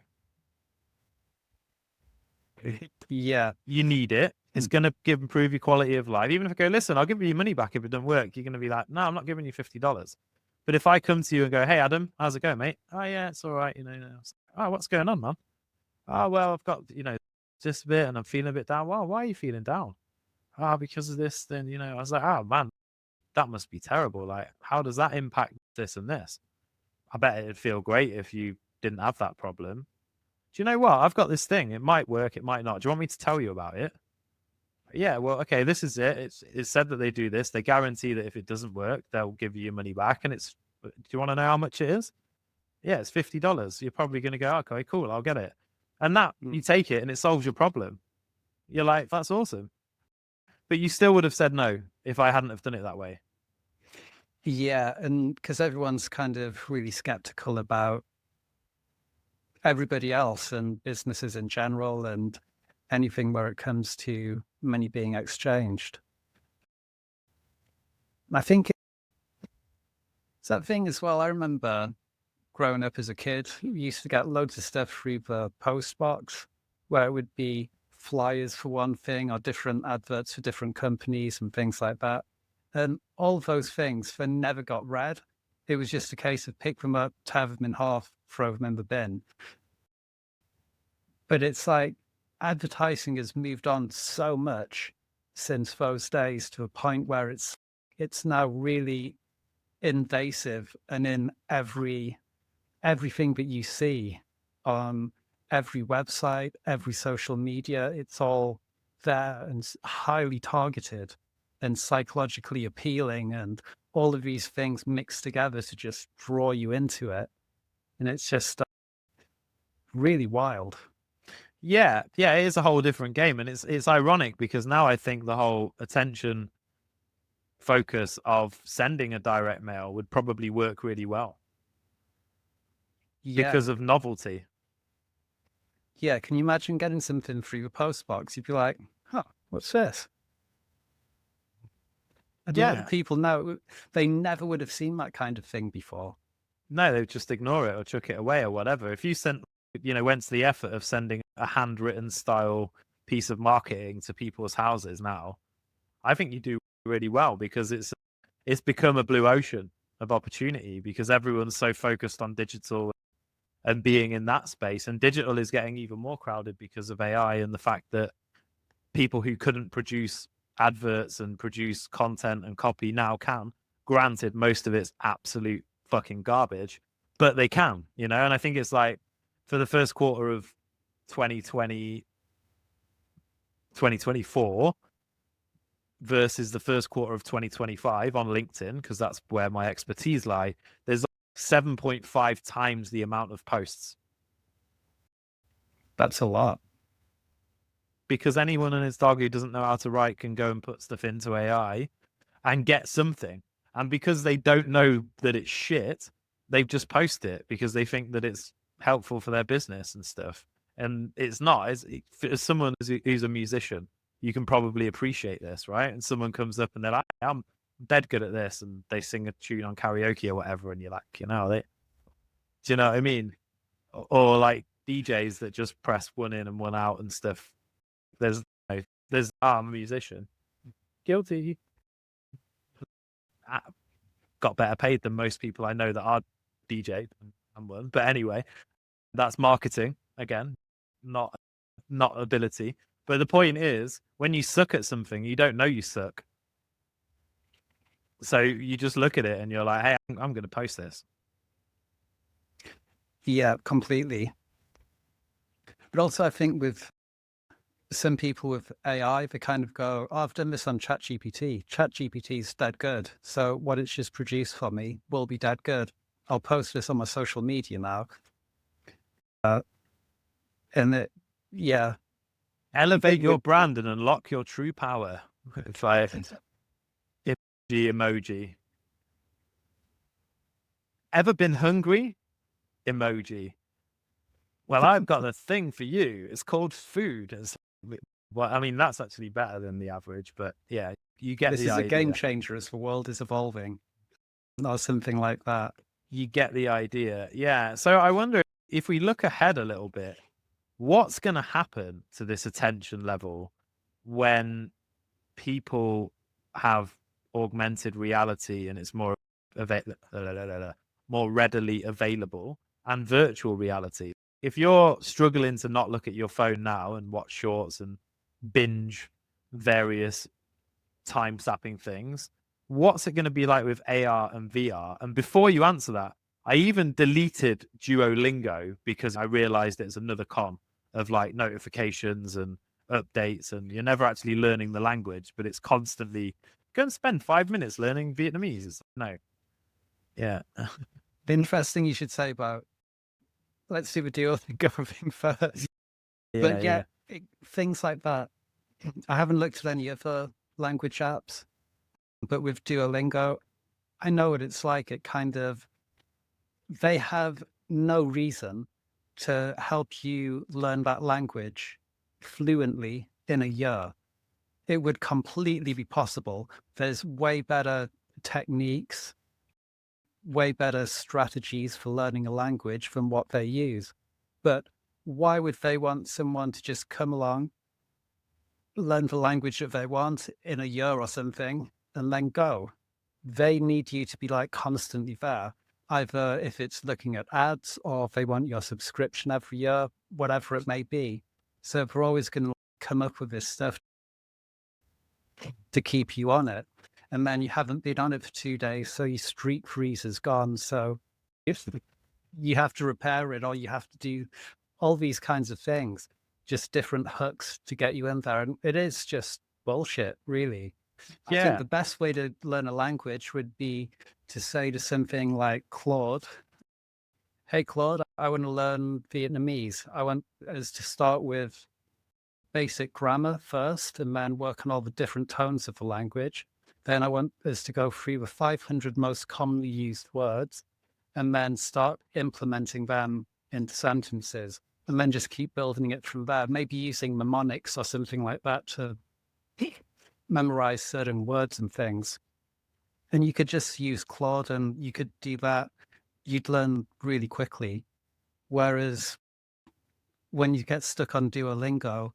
Yeah. You need it. It's going to improve your quality of life. Even if I go, listen, I'll give you your money back if it doesn't work, you're going to be like, no, I'm not giving you $50. But if I come to you and go, hey, Adam, how's it going, mate? Oh, yeah, it's all right. Oh, what's going on, man? Oh, well, I've got, just a bit and I'm feeling a bit down. Well, why are you feeling down? Oh, because of this. Then, I was like, oh, man, that must be terrible. Like, how does that impact this and this? I bet it'd feel great if you didn't have that problem. Do you know what? I've got this thing. It might work. It might not. Do you want me to tell you about it? Yeah, well, okay, this is it. It's said that they do this. They guarantee that if it doesn't work, they'll give you your money back. And do you want to know how much it is? Yeah, it's $50. You're probably going to go, okay, cool, I'll get it. And that you take it and it solves your problem. You're like, that's awesome. But you still would have said no if I hadn't have done it that way. Yeah, and because everyone's kind of really skeptical about everybody else and businesses in general and anything where it comes to money being exchanged. I think it's that thing as well. I remember growing up as a kid, we used to get loads of stuff through the post box where it would be flyers for one thing or different adverts for different companies and things like that. And all of those things, they never got read. It was just a case of pick them up, tear them in half, throw them in the bin. But it's like advertising has moved on so much since those days to a point where it's now really invasive and in everything that you see on every website, every social media. It's all there and highly targeted and psychologically appealing, and all of these things mixed together to just draw you into it. And it's just really wild. Yeah, it is a whole different game, and it's ironic because now I think the whole attention focus of sending a direct mail would probably work really well Yeah. because of novelty. Yeah. Can you imagine getting something through the post box? You'd be like, huh, what's this? And a lot of people now, they never would have seen that kind of thing before. No, they would just ignore it or chuck it away or whatever. If you went to the effort of sending a handwritten style piece of marketing to people's houses now, I think you do really well because it's become a blue ocean of opportunity because everyone's so focused on digital and being in that space. And digital is getting even more crowded because of AI and the fact that people who couldn't produce adverts and produce content and copy now can. Granted, most of it's absolute fucking garbage, but they can, And I think it's like for the first quarter of 2024 versus the first quarter of 2025 on LinkedIn, because that's where my expertise lie, there's 7.5 times the amount of posts. That's a lot. Because anyone and his dog who doesn't know how to write can go and put stuff into AI and get something. And because they don't know that it's shit, they just post it because they think that it's helpful for their business and stuff. And it's not. As someone who's a musician, you can probably appreciate this, right? And someone comes up and they're like, I'm dead good at this. And they sing a tune on karaoke or whatever. And you're like, do you know what I mean? Or like DJs that just press one in and one out and stuff. I'm a musician. Guilty. Got better paid than most people I know that are DJ. I'm one. But anyway, that's marketing again, not ability. But the point is, when you suck at something, you don't know you suck. So you just look at it and you're like, hey, I'm going to post this. Yeah, completely. But also I think with some people with AI, they kind of go, oh, I've done this on ChatGPT. ChatGPT's dead good. So what it's just produced for me will be dead good. I'll post this on my social media now. Elevate your brand and unlock your true power. If I emoji. Ever been hungry? Emoji. Well, I've got a thing for you. It's called food. Well, I mean, that's actually better than the average, but yeah, you get this the is idea. A game changer as the world is evolving, or something like that. You get the idea. Yeah. So I wonder if we look ahead a little bit, what's going to happen to this attention level when people have augmented reality and it's more readily available, and virtual reality? If you're struggling to not look at your phone now and watch shorts and binge various time sapping things, what's it going to be like with AR and VR? And before you answer that, I even deleted Duolingo because I realized it's another con of like notifications and updates, and you're never actually learning the language, but it's constantly go and spend 5 minutes learning Vietnamese. No. Yeah. The interesting you should say about let's do the deal with the government first. Yeah, But yeah. yeah, things like that. I haven't looked at any other language apps, but with Duolingo, I know what it's like. They have no reason to help you learn that language fluently in a year. It would completely be possible. There's way better techniques, way better strategies for learning a language than what they use. But why would they want someone to just come along, learn the language that they want in a year or something, and then go? They need you to be like constantly there, either if it's looking at ads or if they want your subscription every year, whatever it may be. So they're always going to come up with this stuff to keep you on it. And then you haven't been on it for 2 days, so your streak freeze is gone. So if you have to repair it, or you have to do all these kinds of things, just different hooks to get you in there. And it is just bullshit, really. I think Yeah. the best way to learn a language would be to say to something like Claude, hey, Claude, I want to learn Vietnamese. I want us to start with basic grammar first and then work on all the different tones of the language. Then I want us to go through the 500 most commonly used words and then start implementing them into sentences, and then just keep building it from there, maybe using mnemonics or something like that to memorize certain words and things. And you could just use Claude and you could do that. You'd learn really quickly. Whereas when you get stuck on Duolingo,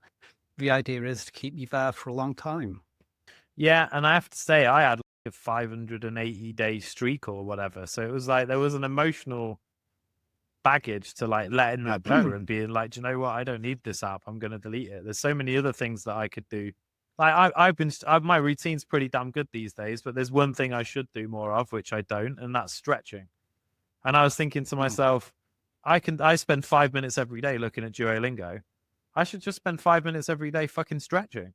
the idea is to keep you there for a long time. Yeah, and I have to say, I had like a 580-day streak or whatever. So it was like there was an emotional baggage to like letting that go and being like, do you know what? I don't need this app. I'm going to delete it. There's so many other things that I could do. Like my routine's pretty damn good these days, but there's one thing I should do more of, which I don't, and that's stretching. And I was thinking to myself, I spend 5 minutes every day looking at Duolingo. I should just spend 5 minutes every day fucking stretching.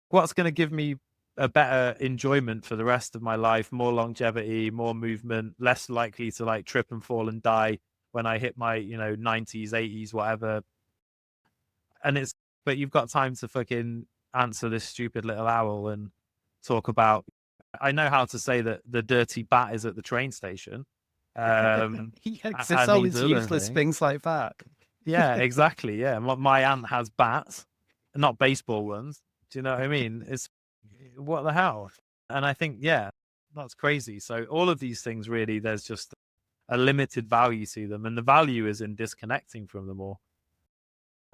What's going to give me a better enjoyment for the rest of my life, more longevity, more movement, less likely to like trip and fall and die when I hit my, 90s, 80s, whatever. And but you've got time to fucking answer this stupid little owl and talk about. I know how to say that the dirty bat is at the train station. Yeah, 'cause it's And these always other useless things. things like that. Yeah, exactly. Yeah. My aunt has bats, not baseball ones. Do you know what I mean? It's what the hell? And I think, yeah, that's crazy. So all of these things really, there's just a limited value to them. And the value is in disconnecting from them all.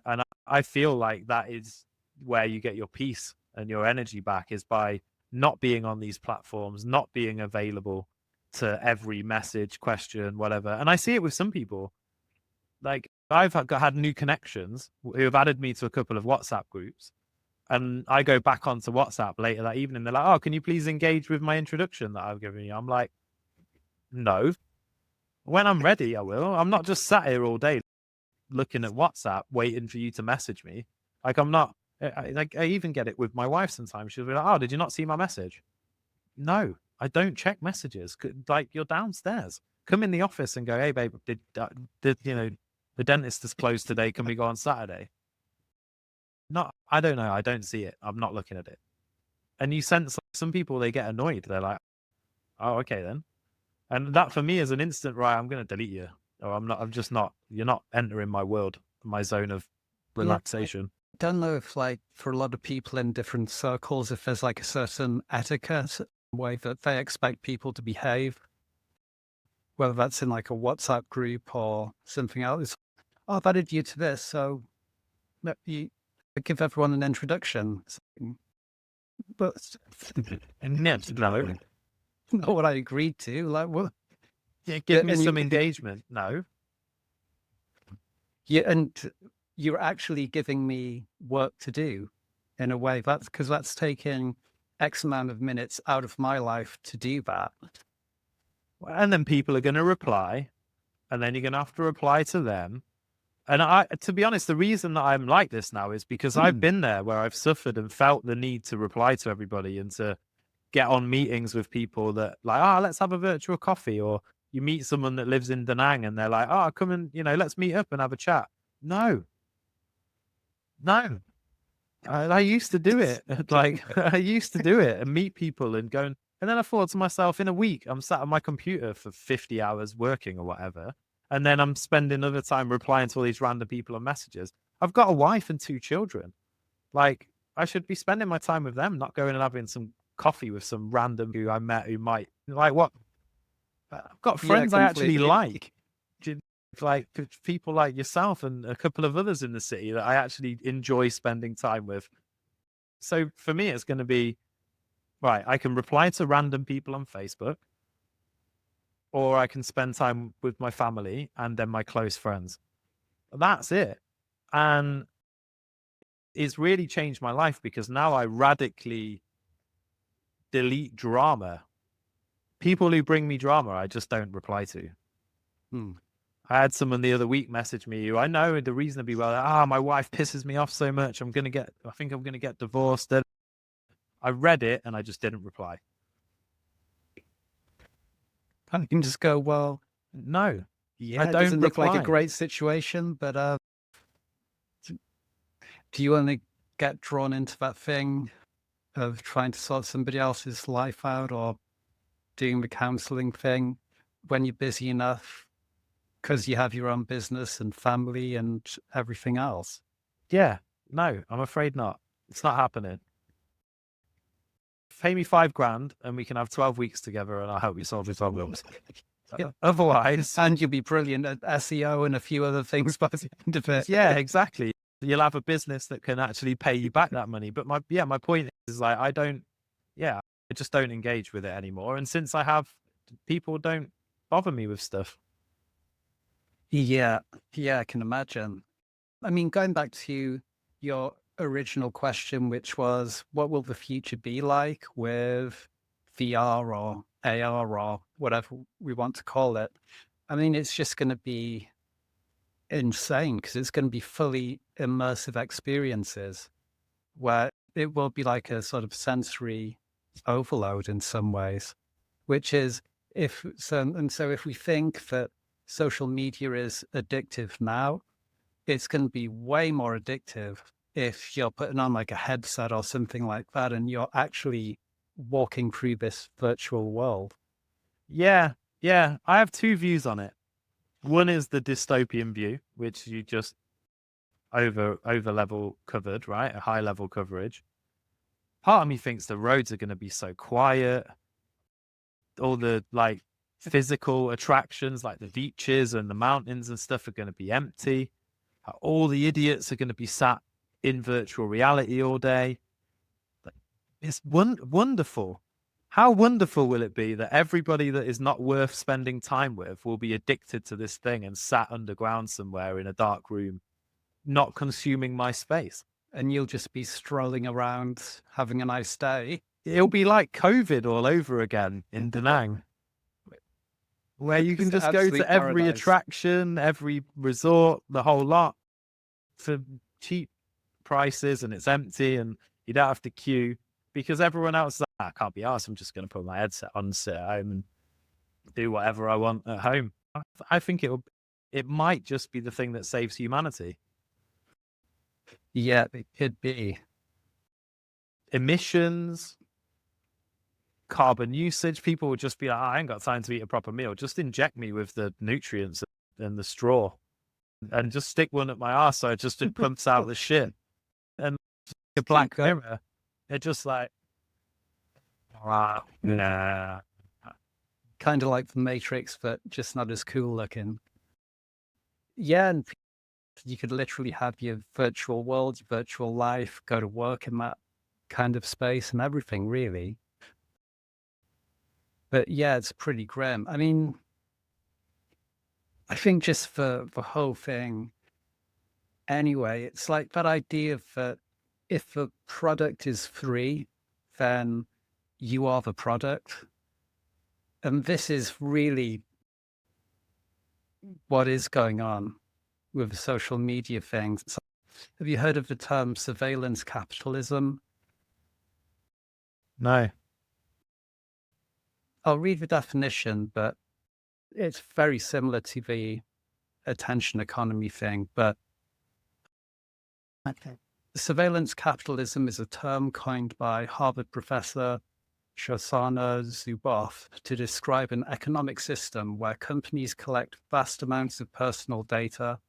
And I feel like that is where you get your peace and your energy back, is by not being on these platforms, not being available to every message, question, whatever. And I see it with some people. Like I've had new connections who have added me to a couple of WhatsApp groups, and I go back onto WhatsApp later that evening. They're like, "Oh, can you please engage with my introduction that I've given you?" I'm like, "No. When I'm ready, I will. I'm not just sat here all day looking at WhatsApp waiting for you to message me. Like I'm not. I even get it with my wife sometimes. She'll be like, "Oh, did you not see my message?" No, I don't check messages. Like you're downstairs. Come in the office and go, "Hey, babe, did the dentist is closed today? Can we go on Saturday?" Not. I don't know. I don't see it. I'm not looking at it. And you sense like, some people, they get annoyed. They're like, "Oh, okay then." And that for me is an instant, right? I'm going to delete you, or I'm not. I'm just not. You're not entering my world, my zone of Yeah, relaxation. don't know if like for a lot of people in different circles, if there's like a certain etiquette way that they expect people to behave, whether that's in like a WhatsApp group or something else. Oh, I've added you to this, so you give everyone an introduction. But And yeah, no, not what I agreed to. Like, what? yeah, give me And some engagement. No, and you're actually giving me work to do in a way. That's taking X amount of minutes out of my life to do that. and then people are going to reply, and then you're going to have to reply to them. And to be honest, the reason that I'm like this now is because I've been there where I've suffered and felt the need to reply to everybody and to get on meetings with people that like, let's have a virtual coffee, or You meet someone that lives in Da Nang and they're like, oh, come and, let's meet up and have a chat. No, no. I used to do it. Like, I used to do it and meet people and go. And then I thought to myself, in a week, I'm sat on my computer for 50 hours working or whatever. And then I'm spending other time replying to all these random people on messages. I've got a wife and 2 children. Like, I should be spending my time with them, not going and having some coffee with some random who I met who might, like, what? I've got Yeah, friends I actually completely. like. Like people like yourself and a couple of others in the city that I actually enjoy spending time with. So for me, it's going to be right. I can reply to random people on Facebook, or I can spend time with my family and then my close friends. That's it. And it's really changed my life because now I radically delete drama. People who bring me drama, I just don't reply to. Hmm. I had someone the other week message me who I know the reasonably well. My wife pisses me off so much. I think I'm gonna get divorced. I read it and I just didn't reply. And you can just go, well, No, yeah, I it don't doesn't look like a reply. great situation, but do you only get drawn into that thing of trying to sort somebody else's life out or doing the counseling thing when you're busy enough because you have your own business and family and everything else? Yeah, no, I'm afraid not. It's not happening. Pay me 5 grand and we can have 12 weeks together and I'll help you solve your problems. Yeah. Otherwise, And you'll be brilliant at SEO and a few other things by the end of it. yeah, exactly. You'll have a business that can actually pay you back that money. But my point is like, I just don't engage with it anymore. And since I have, people don't bother me with stuff. Yeah, I can imagine. I mean, going back to your original question, which was, what will the future be like with VR or AR or whatever we want to call it? I mean, it's just going to be insane because it's going to be fully immersive experiences where it will be like a sort of sensory overload in some ways, which is so if we think that social media is addictive now, it's going to be way more addictive if you're putting on like a headset or something like that and you're actually walking through this virtual world. Yeah, yeah. I have 2 views on it. One is the dystopian view, which you just over level covered, right? A high level coverage. Part of me thinks the roads are going to be so quiet. All the like physical attractions, like the beaches and the mountains and stuff, are going to be empty. All the idiots are going to be sat in virtual reality all day. It's wonderful. How wonderful will it be that everybody that is not worth spending time with will be addicted to this thing and sat underground somewhere in a dark room, not consuming my space? And you'll just be strolling around having a nice day. It'll be like COVID all over again in Da Nang, where you can It's just go absolute to every paradise. attraction, every resort, the whole lot for cheap prices, and it's empty and you don't have to queue because everyone else is like, I can't be arsed. I'm just going to put my headset on, sit at home and do whatever I want at home. I think it might just be the thing that saves humanity. Yeah, it could be. Emissions, carbon usage. People would just be like, I ain't got time to eat a proper meal. Just inject me with the nutrients and the straw and just stick one at my arse so it pumps out the shit. And a Black Mirror, they're just like, nah. Kind of like the Matrix, but just not as cool looking. Yeah, and you could literally have your virtual world, your virtual life, go to work in that kind of space and everything, really. But yeah, it's pretty grim. I mean, I think just for the whole thing, anyway, it's like that idea that if the product is free, then you are the product. And this is really what is going on with the social media things. So, have you heard of the term surveillance capitalism? No. I'll read the definition, but it's very similar to the attention economy thing, but okay. Surveillance capitalism is a term coined by Harvard professor Shoshana Zuboff to describe an economic system where companies collect vast amounts of personal data,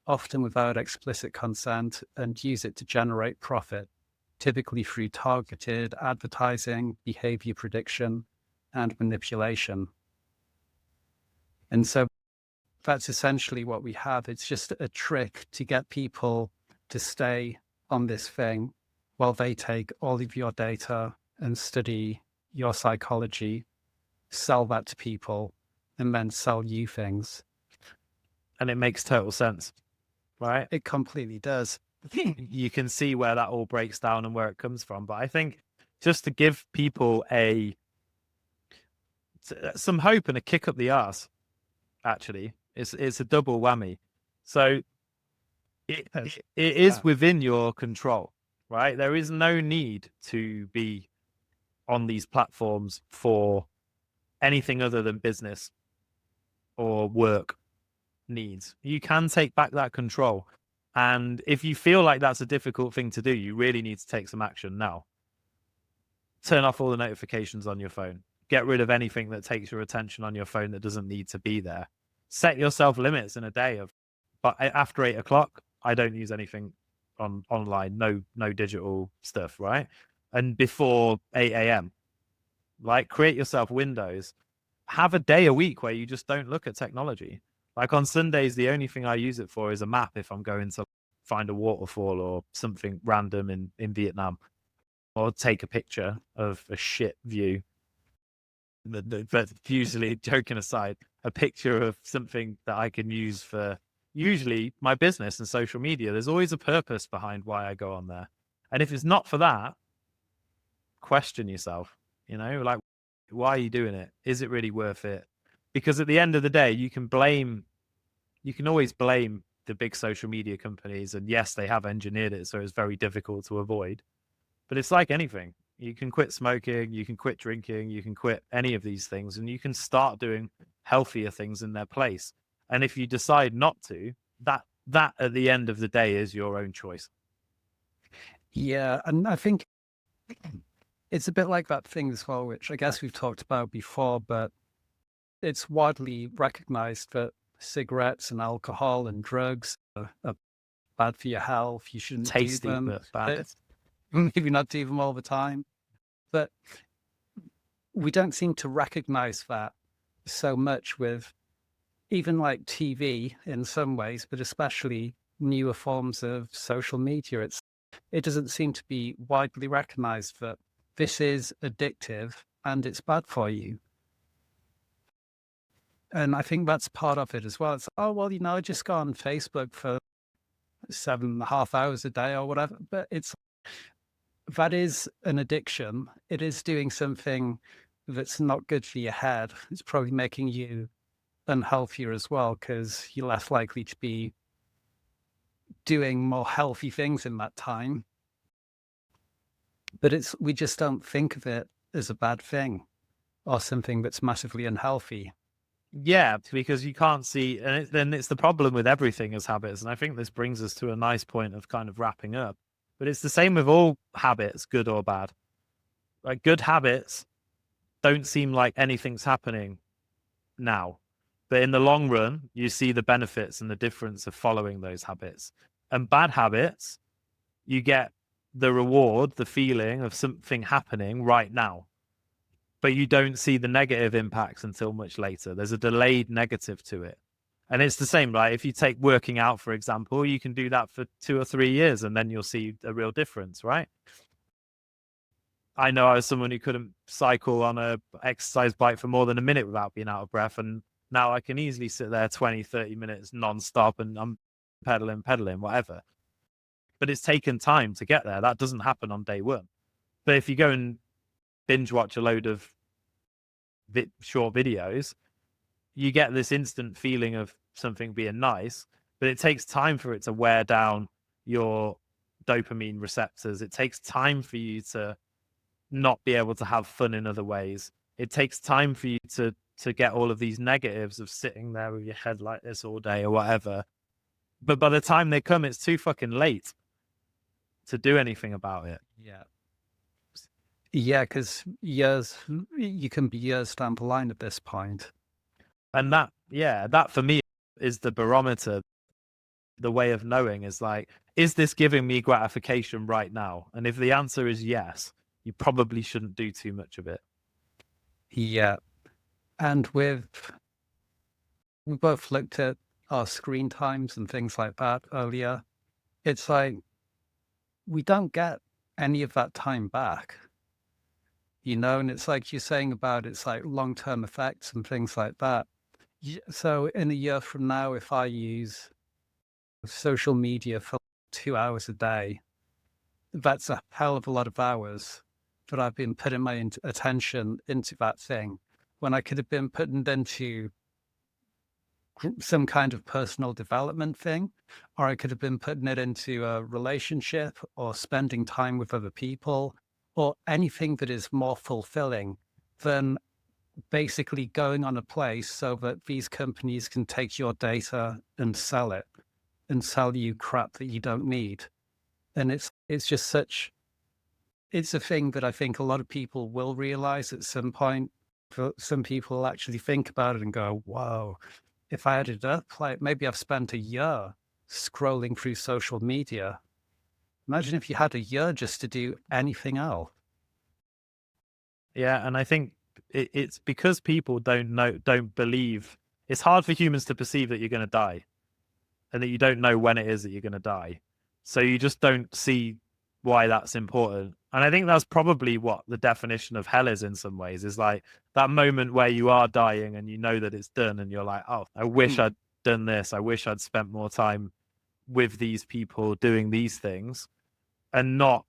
often without explicit consent, and use it to generate profit, typically through targeted advertising, behavior prediction, and manipulation. And so that's essentially what we have. It's just a trick to get people to stay on this thing while they take all of your data and study your psychology, sell that to people, and then sell you things. And it makes total sense, right? It completely does. You can see where that all breaks down and where it comes from. But I think just to give people some hope and a kick up the arse, actually, it's a double whammy. So it is within your control, right? There is no need to be on these platforms for anything other than business or work needs. You can take back that control. And if you feel like that's a difficult thing to do, you really need to take some action now. Turn off all the notifications on your phone. Get rid of anything that takes your attention on your phone that doesn't need to be there. Set yourself limits in a day but after 8 o'clock, I don't use anything online. No digital stuff, right? And before 8 a.m., like create yourself windows. Have a day a week where you just don't look at technology. Like on Sundays, the only thing I use it for is a map if I'm going to find a waterfall or something random in Vietnam, or take a picture of a shit view. But usually, joking aside, a picture of something that I can use for usually my business and social media. There's always a purpose behind why I go on there. And if it's not for that, question yourself, like, why are you doing it? Is it really worth it? Because at the end of the day, you can always blame the big social media companies. And yes, they have engineered it, so it's very difficult to avoid. But it's like anything. You can quit smoking, you can quit drinking, you can quit any of these things, and you can start doing healthier things in their place. And if you decide not to, that at the end of the day is your own choice. Yeah, and I think it's a bit like that thing as well, which I guess we've talked about before, but it's widely recognized that cigarettes and alcohol and drugs are bad for your health. You shouldn't Tasty, do them. but bad. Maybe not do them all the time. But we don't seem to recognize that so much with even like TV in some ways, but especially newer forms of social media. It doesn't seem to be widely recognized that this is addictive and it's bad for you. And I think that's part of it as well. It's, oh, well, I just go on Facebook for 7.5 hours a day or whatever. But that is an addiction. It is doing something that's not good for your head. It's probably making you unhealthier as well, because you're less likely to be doing more healthy things in that time. But we just don't think of it as a bad thing or something that's massively unhealthy. Yeah, because you can't see, and then it's the problem with everything as habits. And I think this brings us to a nice point of kind of wrapping up. But it's the same with all habits, good or bad. Like, good habits don't seem like anything's happening now. But in the long run, you see the benefits and the difference of following those habits. And bad habits, you get the reward, the feeling of something happening right now. But you don't see the negative impacts until much later. There's a delayed negative to it. And it's the same, right? If you take working out, for example, you can do that for 2 or 3 years and then you'll see a real difference, right? I know I was someone who couldn't cycle on a exercise bike for more than a minute without being out of breath. And now I can easily sit there 20, 30 minutes non-stop and I'm pedaling, whatever. But it's taken time to get there. That doesn't happen on day one. But if you go and binge watch a load of short videos, you get this instant feeling of something being nice, but it takes time for it to wear down your dopamine receptors. It takes time for you to not be able to have fun in other ways. It takes time for you to to get all of these negatives of sitting there with your head like this all day or whatever. But by the time they come, it's too fucking late to do anything about it. Yeah. Yeah, because you can be years down the line at this point. And that for me is the barometer, the way of knowing is like, is this giving me gratification right now? And if the answer is yes, you probably shouldn't do too much of it. Yeah. And we both looked at our screen times and things like that earlier. It's like we don't get any of that time back, and it's like you're saying about it's like long-term effects and things like that. So in a year from now, if I use social media for 2 hours a day, that's a hell of a lot of hours that I've been putting my attention into that thing when I could have been putting it into some kind of personal development thing, or I could have been putting it into a relationship or spending time with other people or anything that is more fulfilling than basically going on a place so that these companies can take your data and sell it and sell you crap that you don't need. And it's just it's a thing that I think a lot of people will realize at some point. Some people will actually think about it and go, whoa, if I added up, like maybe I've spent a year scrolling through social media. Imagine if you had a year just to do anything else. Yeah, and I think it's because people don't believe. It's hard for humans to perceive that you're going to die, and that you don't know when it is that you're going to die. So you just don't see why that's important. And I think that's probably what the definition of hell is in some ways, is like that moment where you are dying and you know that it's done, and you're like, oh, I wish I'd done this. I wish I'd spent more time with these people doing these things and not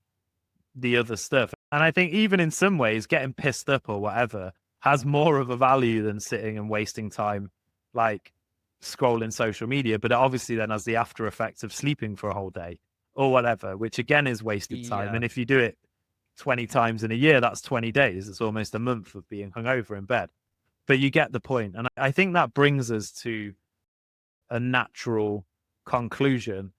the other stuff. And I think even in some ways, getting pissed up or whatever has more of a value than sitting and wasting time like scrolling social media. But it obviously then has the after effects of sleeping for a whole day or whatever, which again is wasted time. Yeah. And if you do it 20 times in a year, that's 20 days. It's almost a month of being hungover in bed. But you get the point. And I think that brings us to a natural conclusion.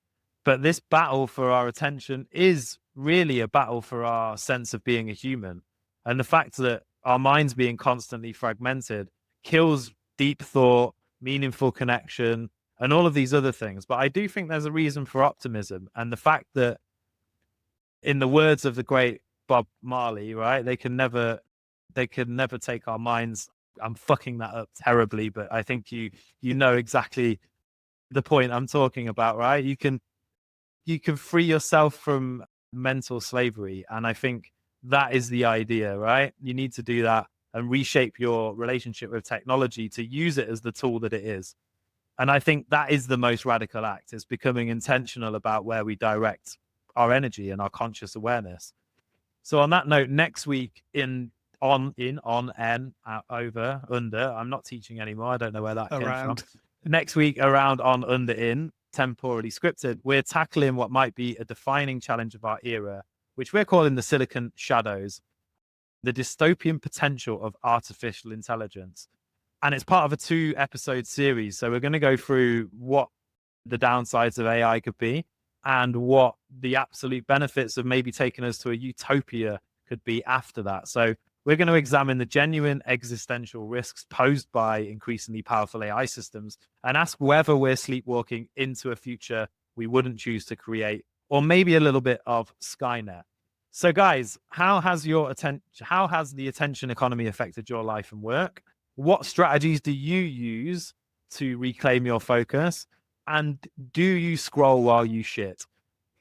But this battle for our attention is really a battle for our sense of being a human. And the fact that our minds being constantly fragmented kills deep thought, meaningful connection, and all of these other things. But I do think there's a reason for optimism. And the fact that, in the words of the great Bob Marley, right, they can never take our minds. I'm fucking that up terribly, but I think you know exactly the point I'm talking about, right? You can free yourself from mental slavery. And I think that is the idea, right? You need to do that and reshape your relationship with technology to use it as the tool that it is. And I think that is the most radical act, is becoming intentional about where we direct our energy and our conscious awareness. So on that note, next week over, under, I'm not teaching anymore. I don't know where that came from. Next week, around, on, under, in, temporally scripted, we're tackling what might be a defining challenge of our era, which we're calling the Silicon Shadows, the dystopian potential of artificial intelligence. And it's part of a 2-episode series. So we're going to go through what the downsides of AI could be and what the absolute benefits of maybe taking us to a utopia could be after that. So we're going to examine the genuine existential risks posed by increasingly powerful AI systems and ask whether we're sleepwalking into a future we wouldn't choose to create, or maybe a little bit of Skynet. So guys, how has the attention economy affected your life and work? What strategies do you use to reclaim your focus? And do you scroll while you shit?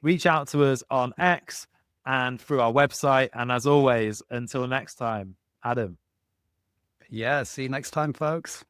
Reach out to us on X and through our website. And as always, until next time, Adam. Yeah, see you next time, folks.